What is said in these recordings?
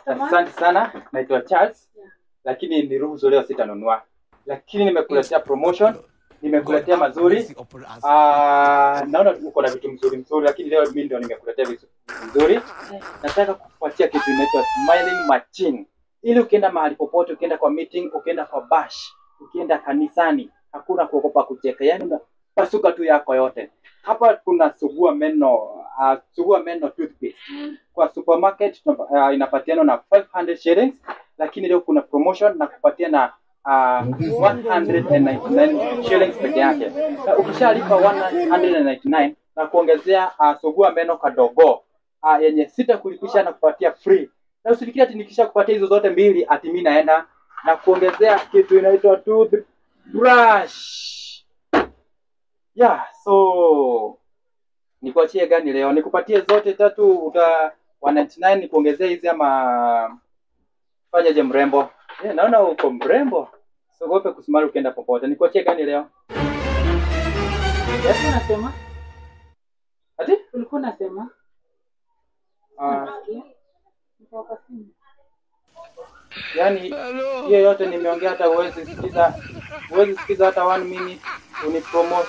Asante sana, naitwa Charles. Lakini niruhusu leo sitanunua. Lakini nimekuletea promotion, nimekuletea mazuri. Naona uko na vitu mzuri lakini leo mimi ndio nimekuletea vitu mzuri. Nataka kukupatia kitu inaitwa Smiling Machine. Ili ukienda mahali popote, ukienda kwa meeting, ukienda kwa bash, ukienda kanisani, hakuna kuogopa kucheka. Yaani pasuka tu yako yote. Hapa kuna sugua meno toothpaste. Kwa supermarket inapatiana na 500 shillings, lakini leo kuna promotion na kupatia na 199 shillings peke yake. Ukishalipa 199 na kuongezea sugua meno kadogo yenye sitakulipisha na kupatia free. Na usifikiri ati nikisha kupatia hizo zote mbili ati mimi naenda na kuongezea kitu inaitwa toothbrush. So nikuachie gani leo? Nikupatie zote tatu 199 nikuongezea hizi ama fanyaje mrembo? Naona uko mrembo. Usiogope kusimama ukienda popote. Nikuachie gani leo? Yesu anasema? Ati? Ulikuwa unasema? Yaani hiyo yote nimeongea hata huwezi sikiza hata 1 minute unipromote.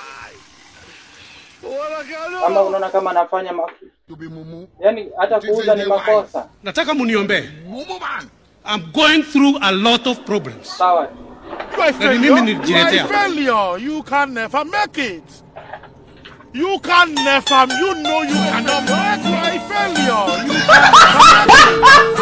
Ama unaona kama nafanya yaani hata kuuza ni makosa. Nataka muniombe. I'm going through a lot of problems. Sawa. You are failure. You can never make it. You can never, you know you cannot make it. You are a failure. You can never make it.